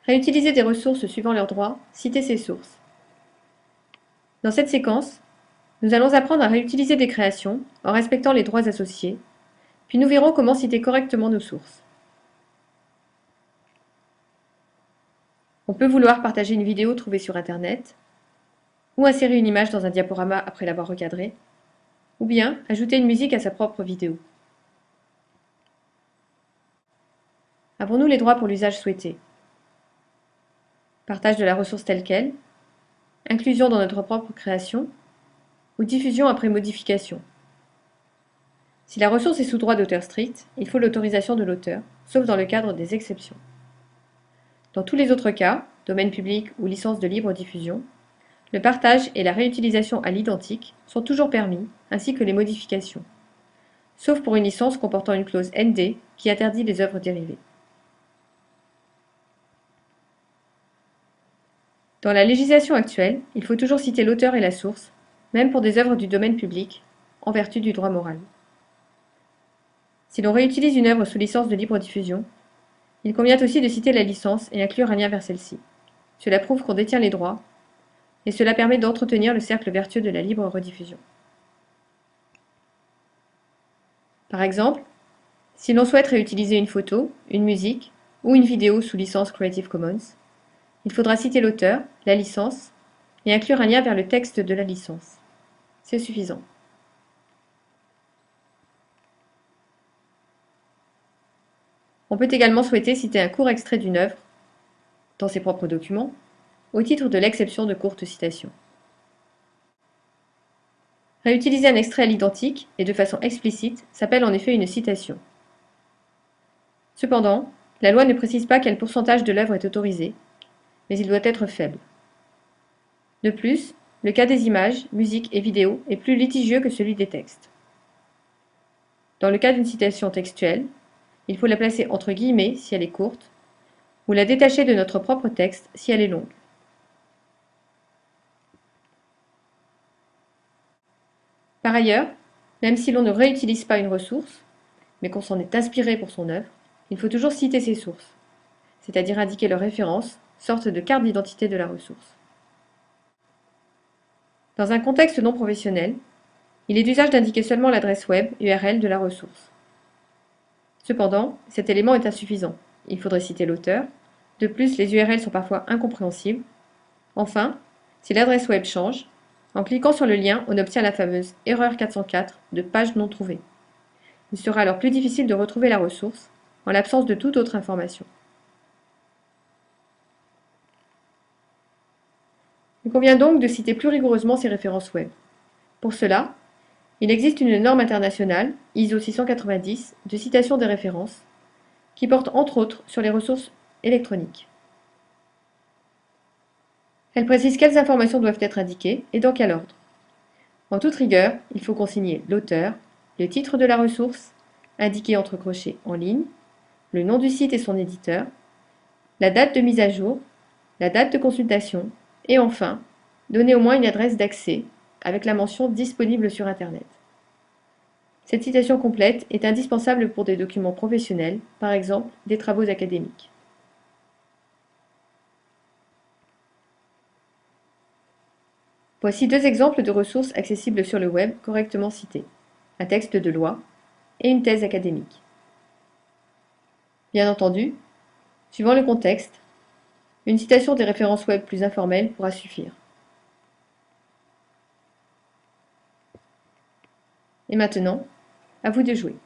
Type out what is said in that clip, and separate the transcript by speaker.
Speaker 1: Réutiliser des ressources suivant leurs droits, citer ces sources. Dans cette séquence, nous allons apprendre à réutiliser des créations en respectant les droits associés, puis nous verrons comment citer correctement nos sources. On peut vouloir partager une vidéo trouvée sur Internet, ou insérer une image dans un diaporama après l'avoir recadré, ou bien ajouter une musique à sa propre vidéo. Avons-nous les droits pour l'usage souhaité? Partage de la ressource telle quelle, inclusion dans notre propre création, ou diffusion après modification. Si la ressource est sous droit d'auteur strict, il faut l'autorisation de l'auteur, sauf dans le cadre des exceptions. Dans tous les autres cas, domaine public ou licence de libre diffusion, le partage et la réutilisation à l'identique sont toujours permis, ainsi que les modifications, sauf pour une licence comportant une clause ND qui interdit les œuvres dérivées. Dans la législation actuelle, il faut toujours citer l'auteur et la source, même pour des œuvres du domaine public, en vertu du droit moral. Si l'on réutilise une œuvre sous licence de libre diffusion, il convient aussi de citer la licence et inclure un lien vers celle-ci. Cela prouve qu'on détient les droits, et cela permet d'entretenir le cercle vertueux de la libre rediffusion. Par exemple, si l'on souhaite réutiliser une photo, une musique ou une vidéo sous licence Creative Commons, il faudra citer l'auteur, la licence, et inclure un lien vers le texte de la licence. C'est suffisant. On peut également souhaiter citer un court extrait d'une œuvre, dans ses propres documents, au titre de l'exception de courte citation. Réutiliser un extrait à l'identique et de façon explicite s'appelle en effet une citation. Cependant, la loi ne précise pas quel pourcentage de l'œuvre est autorisé, mais il doit être faible. De plus, le cas des images, musiques et vidéos est plus litigieux que celui des textes. Dans le cas d'une citation textuelle, il faut la placer entre guillemets si elle est courte, ou la détacher de notre propre texte si elle est longue. Par ailleurs, même si l'on ne réutilise pas une ressource, mais qu'on s'en est inspiré pour son œuvre, il faut toujours citer ses sources, c'est-à-dire indiquer leur référence, sorte de carte d'identité de la ressource. Dans un contexte non professionnel, il est d'usage d'indiquer seulement l'adresse web URL de la ressource. Cependant, cet élément est insuffisant. Il faudrait citer l'auteur. De plus, les URL sont parfois incompréhensibles. Enfin, si l'adresse web change, en cliquant sur le lien, on obtient la fameuse erreur 404 de page non trouvée. Il sera alors plus difficile de retrouver la ressource, en l'absence de toute autre information. Il convient donc de citer plus rigoureusement ces références web. Pour cela, il existe une norme internationale, ISO 690, de citation des références, qui porte entre autres sur les ressources électroniques. Elle précise quelles informations doivent être indiquées et dans quel ordre. En toute rigueur, il faut consigner l'auteur, le titre de la ressource, indiqué entre crochets en ligne, le nom du site et son éditeur, la date de mise à jour, la date de consultation, et enfin, donner au moins une adresse d'accès avec la mention disponible sur Internet. Cette citation complète est indispensable pour des documents professionnels, par exemple des travaux académiques. Voici deux exemples de ressources accessibles sur le web correctement citées, un texte de loi et une thèse académique. Bien entendu, suivant le contexte, une citation des références web plus informelles pourra suffire. Et maintenant, à vous de jouer.